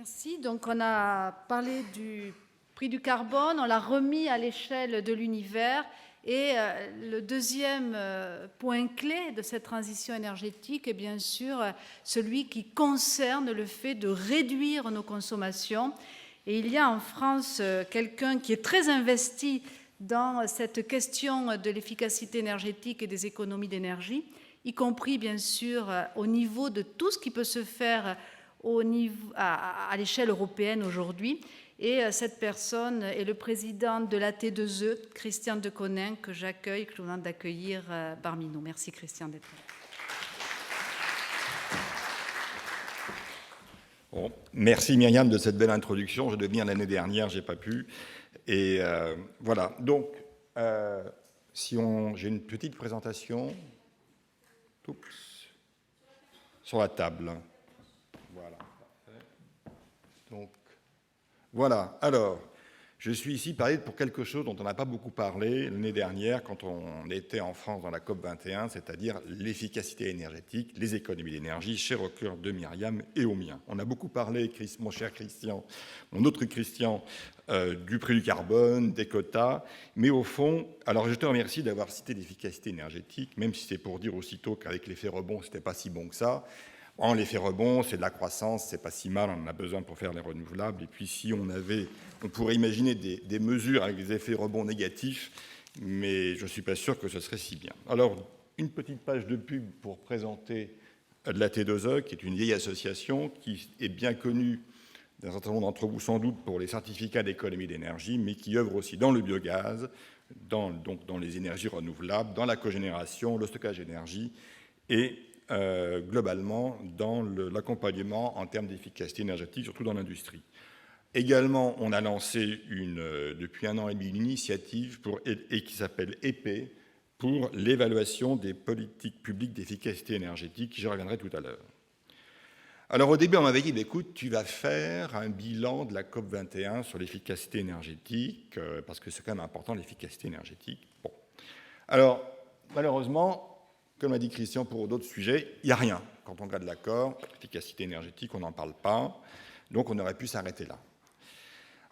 Merci. Donc, on a parlé du prix du carbone, on l'a remis à l'échelle de l'univers. Et le deuxième point clé de cette transition énergétique est bien sûr celui qui concerne le fait de réduire nos consommations. Et il y a en France quelqu'un qui est très investi dans cette question de l'efficacité énergétique et des économies d'énergie, y compris bien sûr au niveau de tout ce qui peut se faire à l'échelle européenne aujourd'hui. Et cette personne est le président de l'AT2E, Christian Deconinck, que j'accueille, que je vous demande d'accueillir parmi nous. Merci Christian d'être là. Bon, merci Myriam de cette belle introduction. Je devais venir l'année dernière, j'ai pas pu. Et voilà. Donc, j'ai une petite présentation. Oups. Sur la table. Voilà. Donc, voilà. Alors, je suis ici pour quelque chose dont on n'a pas beaucoup parlé l'année dernière quand on était en France dans la COP21, c'est-à-dire l'efficacité énergétique, les économies d'énergie, cher au cœur de Myriam et au mien. On a beaucoup parlé, mon cher Christian, mon autre Christian, du prix du carbone, des quotas, mais au fond, alors je te remercie d'avoir cité l'efficacité énergétique, même si c'est pour dire aussitôt qu'avec l'effet rebond, c'était pas si bon que ça. L'effet rebond, c'est de la croissance, c'est pas si mal, on en a besoin pour faire les renouvelables. Et puis si on pourrait imaginer des mesures avec des effets rebond négatifs, mais je ne suis pas sûr que ce serait si bien. Alors, une petite page de pub pour présenter la T2E, qui est une vieille association qui est bien connue d'un certain nombre d'entre vous sans doute pour les certificats d'économie d'énergie, mais qui œuvre aussi dans le biogaz, dans les énergies renouvelables, dans la cogénération, le stockage d'énergie et globalement dans l'accompagnement en termes d'efficacité énergétique, surtout dans l'industrie. Également, on a lancé depuis 1 an et demi une initiative qui s'appelle EP pour l'évaluation des politiques publiques d'efficacité énergétique. J'y reviendrai tout à l'heure. Alors au début, on m'avait dit, écoute, tu vas faire un bilan de la COP21 sur l'efficacité énergétique, parce que c'est quand même important, l'efficacité énergétique. Bon. Alors, malheureusement, comme a dit Christian pour d'autres sujets, il n'y a rien. Quand on regarde l'accord, efficacité énergétique, on n'en parle pas. Donc on aurait pu s'arrêter là.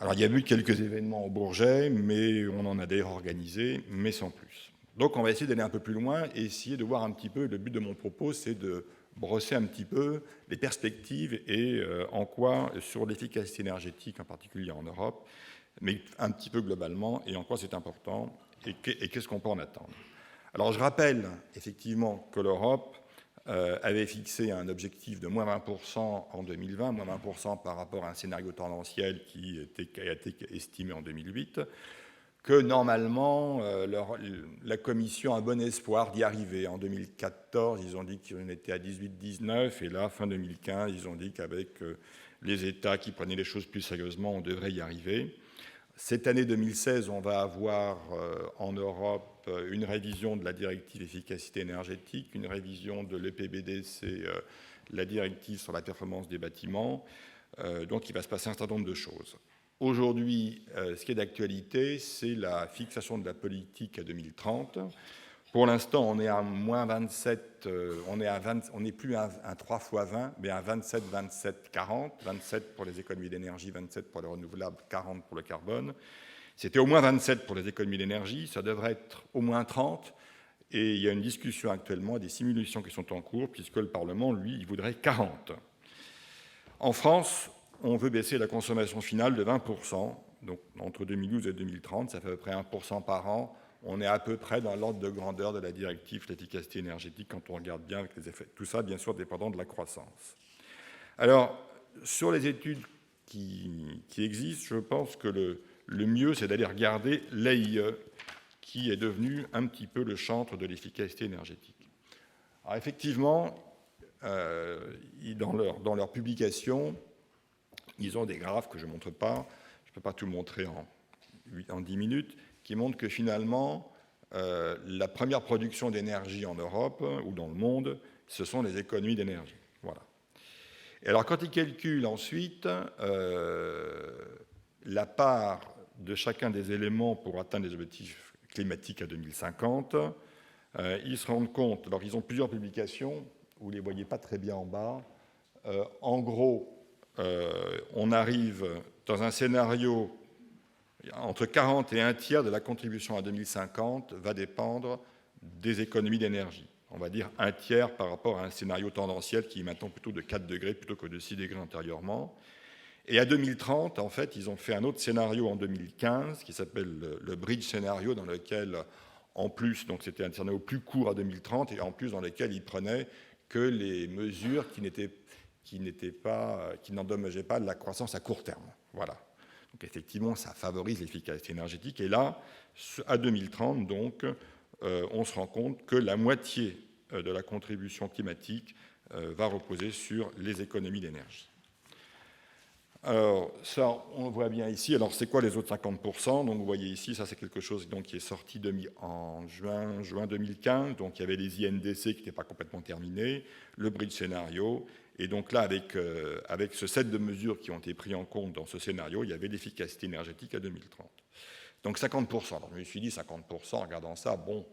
Alors il y a eu quelques événements au Bourget, mais on en a d'ailleurs organisé, mais sans plus. Donc on va essayer d'aller un peu plus loin et essayer de voir un petit peu, le but de mon propos, c'est de brosser un petit peu les perspectives et en quoi, sur l'efficacité énergétique, en particulier en Europe, mais un petit peu globalement, et en quoi c'est important, et qu'est-ce qu'on peut en attendre. Alors je rappelle effectivement que l'Europe avait fixé un objectif de moins 20% en 2020, moins 20% par rapport à un scénario tendanciel qui a été estimé en 2008, que normalement la Commission a bon espoir d'y arriver. En 2014, ils ont dit qu'on était à 18-19, et là, fin 2015, ils ont dit qu'avec les États qui prenaient les choses plus sérieusement, on devrait y arriver. Cette année 2016, on va avoir en Europe une révision de la directive efficacité énergétique, une révision de l'EPBD, c'est la directive sur la performance des bâtiments. Donc il va se passer un certain nombre de choses. Aujourd'hui, ce qui est d'actualité, c'est la fixation de la politique à 2030. Pour l'instant, on est à moins 27, on n'est plus à un 3 x 20, mais à 27, 27, 40. 27 pour les économies d'énergie, 27 pour les renouvelables, 40 pour le carbone. C'était au moins 27 pour les économies d'énergie, ça devrait être au moins 30. Et il y a une discussion actuellement, des simulations qui sont en cours, puisque le Parlement, lui, il voudrait 40. En France, on veut baisser la consommation finale de 20%, donc entre 2012 et 2030, ça fait à peu près 1% par an. On est à peu près dans l'ordre de grandeur de la directive l'efficacité énergétique quand on regarde bien avec les effets. Tout ça, bien sûr, dépendant de la croissance. Alors, sur les études qui existent, je pense que le mieux, c'est d'aller regarder l'AIE, qui est devenu un petit peu le chantre de l'efficacité énergétique. Alors, effectivement, dans leur publication, ils ont des graphes que je ne montre pas, je ne peux pas tout montrer en 10 minutes, qui montrent que finalement, la première production d'énergie en Europe ou dans le monde, ce sont les économies d'énergie. Voilà. Et alors, quand ils calculent ensuite la part de chacun des éléments pour atteindre les objectifs climatiques à 2050, ils se rendent compte, alors ils ont plusieurs publications, vous ne les voyez pas très bien en bas, en gros, on on arrive dans un scénario, entre 40 et un tiers de la contribution à 2050 va dépendre des économies d'énergie. On va dire un tiers par rapport à un scénario tendanciel qui est maintenant plutôt de 4 degrés plutôt que de 6 degrés antérieurement. Et à 2030, en fait, ils ont fait un autre scénario en 2015 qui s'appelle le bridge scénario, dans lequel, en plus, donc c'était un scénario plus court à 2030, et en plus dans lequel ils prenaient que les mesures qui n'endommageaient pas la croissance à court terme. Voilà. Donc effectivement, ça favorise l'efficacité énergétique. Et là, à 2030, donc, on se rend compte que la moitié de la contribution climatique va reposer sur les économies d'énergie. Alors, ça, on le voit bien ici. Alors, c'est quoi les autres 50%? Donc, vous voyez ici, ça, c'est quelque chose donc, qui est sorti en juin 2015. Donc, il y avait les INDC qui n'étaient pas complètement terminés, le bridge scénario. Et donc là, avec ce set de mesures qui ont été prises en compte dans ce scénario, il y avait l'efficacité énergétique à 2030. Donc, 50%. Alors, je me suis dit, 50%, en regardant ça, bon,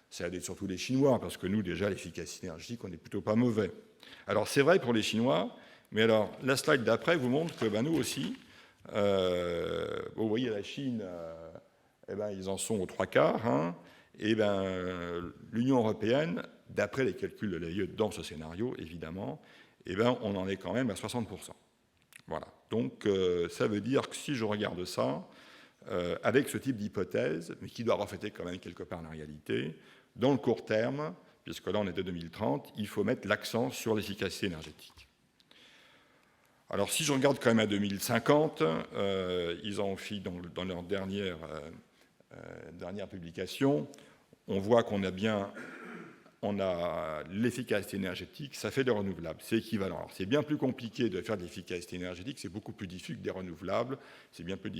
ça aide surtout les Chinois, parce que nous, déjà, l'efficacité énergétique, on n'est plutôt pas mauvais. Alors, c'est vrai pour les Chinois. Mais alors, la slide d'après vous montre que nous aussi, vous voyez la Chine, ils en sont aux 3/4, hein, et l'Union européenne, d'après les calculs de l'AIE dans ce scénario, évidemment, on en est quand même à 60%. Voilà. Donc, ça veut dire que si je regarde ça, avec ce type d'hypothèse, mais qui doit refléter quand même quelque part la réalité, dans le court terme, puisque là on est de 2030, il faut mettre l'accent sur l'efficacité énergétique. Alors, si je regarde quand même à 2050, ils ont fait dans leur dernière publication, on voit qu'on a l'efficacité énergétique, ça fait des renouvelables, c'est équivalent. Alors, c'est bien plus compliqué de faire de l'efficacité énergétique, c'est beaucoup plus difficile que des renouvelables, c'est bien plus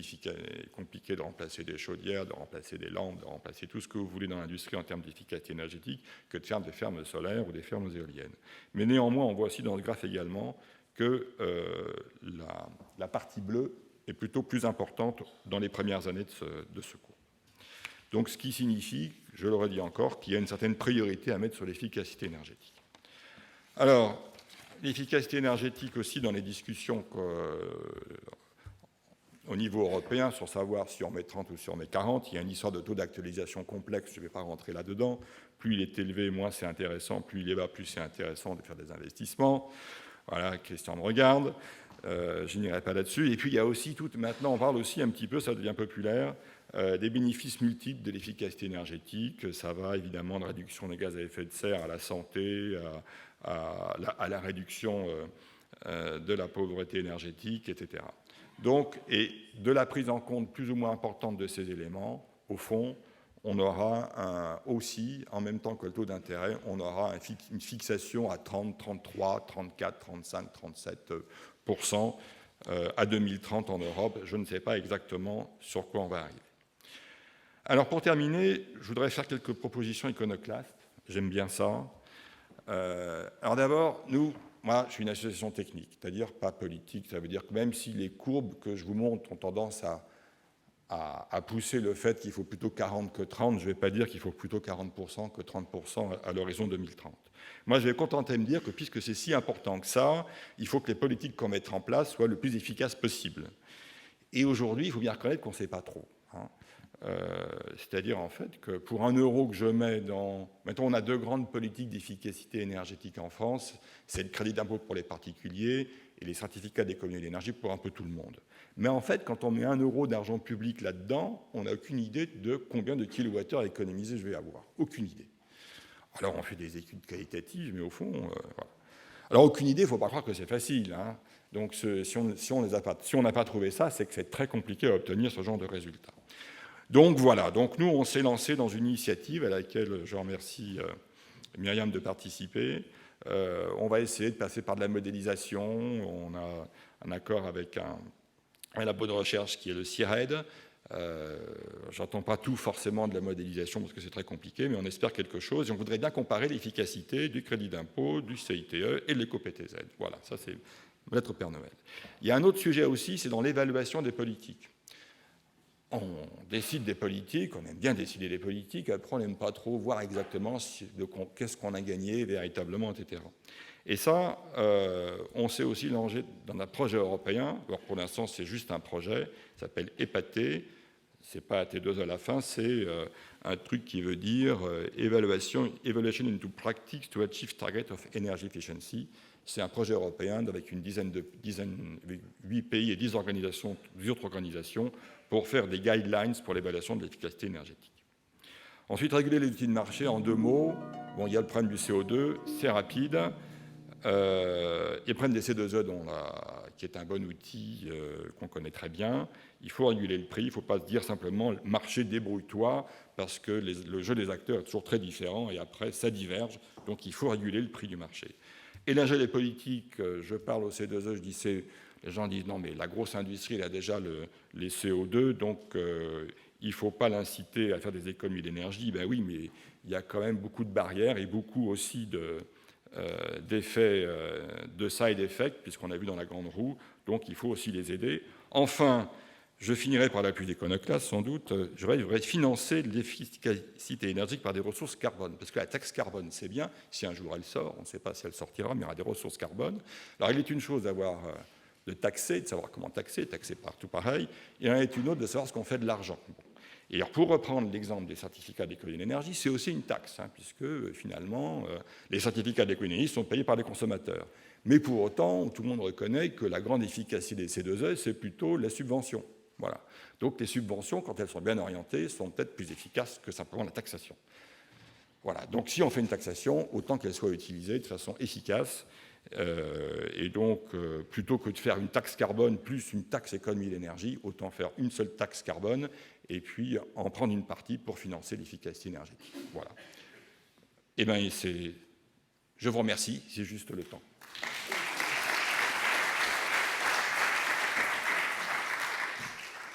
compliqué de remplacer des chaudières, de remplacer des lampes, de remplacer tout ce que vous voulez dans l'industrie en termes d'efficacité énergétique que de faire des fermes solaires ou des fermes éoliennes. Mais néanmoins, on voit aussi dans ce graphe également que la partie bleue est plutôt plus importante dans les premières années de ce cours. Donc, ce qui signifie, je le redis encore, qu'il y a une certaine priorité à mettre sur l'efficacité énergétique. Alors, l'efficacité énergétique aussi dans les discussions au niveau européen sur savoir si on met 30 ou si on met 40, il y a une histoire de taux d'actualisation complexe, je ne vais pas rentrer là-dedans. Plus il est élevé, moins c'est intéressant, plus il est bas, plus c'est intéressant de faire des investissements. Voilà, Christian me regarde, je n'irai pas là-dessus. Et puis il y a aussi maintenant on parle aussi un petit peu, ça devient populaire, des bénéfices multiples de l'efficacité énergétique. Ça va évidemment de réduction des gaz à effet de serre à la santé, à la réduction de la pauvreté énergétique, etc. Donc, et de la prise en compte plus ou moins importante de ces éléments, au fond, on aura aussi, en même temps que le taux d'intérêt, on aura une fixation à 30, 33, 34, 35, 37% à 2030 en Europe. Je ne sais pas exactement sur quoi on va arriver. Alors pour terminer, je voudrais faire quelques propositions iconoclastes. J'aime bien ça. Alors d'abord, moi, je suis une association technique, c'est-à-dire pas politique. Ça veut dire que même si les courbes que je vous montre ont tendance à pousser le fait qu'il faut plutôt 40 que 30, je ne vais pas dire qu'il faut plutôt 40% que 30% à l'horizon 2030. Moi, je vais contenter de me dire que puisque c'est si important que ça, il faut que les politiques qu'on mette en place soient le plus efficaces possible. Et aujourd'hui, il faut bien reconnaître qu'on ne sait pas trop. Hein. C'est-à-dire, en fait, que pour 1 euro que je mets dans... Maintenant, on a 2 grandes politiques d'efficacité énergétique en France. C'est le crédit d'impôt pour les particuliers et les certificats d'économie d'énergie pour un peu tout le monde. Mais en fait, quand on met 1 euro d'argent public là-dedans, on n'a aucune idée de combien de kilowattheures économisés je vais avoir. Aucune idée. Alors, on fait des études qualitatives, mais au fond, voilà. Alors, aucune idée, il ne faut pas croire que c'est facile. Hein. Donc, si on n'a pas trouvé ça, c'est que c'est très compliqué à obtenir ce genre de résultats. Donc, voilà. Donc, nous, on s'est lancé dans une initiative à laquelle je remercie Myriam de participer. On va essayer de passer par de la modélisation. On a un accord avec un labo de recherche qui est le CIRED. J'entends pas tout forcément de la modélisation parce que c'est très compliqué, mais on espère quelque chose. Et on voudrait bien comparer l'efficacité du crédit d'impôt, du CITE et de l'éco-PTZ. Voilà, ça c'est lettre Père Noël. Il y a un autre sujet aussi, c'est dans l'évaluation des politiques. On décide des politiques, on aime bien décider des politiques, après on n'aime pas trop voir exactement qu'est-ce qu'on a gagné véritablement, etc. Et ça, on sait aussi l'enjeu dans un projet européen. Alors pour l'instant, c'est juste un projet, ça s'appelle EPAT. C'est pas AT2 à la fin, c'est un truc qui veut dire Evaluation into Practice to Achieve Target of Energy Efficiency. C'est un projet européen avec 8 pays et 10 autres organisations pour faire des guidelines pour l'évaluation de l'efficacité énergétique. Ensuite, réguler les outils de marché, en 2 mots. Bon, il y a le problème du CO2, c'est rapide. Et le problème des C2E, qui est un bon outil qu'on connaît très bien. Il faut réguler le prix, il ne faut pas se dire simplement « marché, débrouille-toi », parce que le jeu des acteurs est toujours très différent et après, ça diverge. Donc, il faut réguler le prix du marché. Et l'ingé des politiques, je parle au C2E, je dis les gens disent « non, mais la grosse industrie, elle a déjà les CO2, donc il ne faut pas l'inciter à faire des économies d'énergie. » Ben oui, mais il y a quand même beaucoup de barrières et beaucoup aussi d'effets de side effects, puisqu'on a vu dans la grande roue, donc il faut aussi les aider. Enfin, je finirai par l'appui d'Iconoclast, sans doute, je voudrais financer l'efficacité énergétique par des ressources carbone, parce que la taxe carbone, c'est bien, si un jour elle sort, on ne sait pas si elle sortira, mais il y aura des ressources carbone. Alors il est une chose de taxer, de savoir comment taxer partout pareil, et il en est une autre de savoir ce qu'on fait de l'argent. Et alors, pour reprendre l'exemple des certificats d'économie d'énergie, c'est aussi une taxe, puisque finalement, les certificats d'économie d'énergie sont payés par les consommateurs. Mais pour autant, tout le monde reconnaît que la grande efficacité des C2E, c'est plutôt la subvention. Voilà. Donc les subventions, quand elles sont bien orientées, sont peut-être plus efficaces que simplement la taxation. Voilà. Donc si on fait une taxation, autant qu'elle soit utilisée de façon efficace. Et donc, plutôt que de faire une taxe carbone plus une taxe économie d'énergie, autant faire une seule taxe carbone et puis en prendre une partie pour financer l'efficacité énergétique. Voilà. Eh bien, je vous remercie, c'est juste le temps.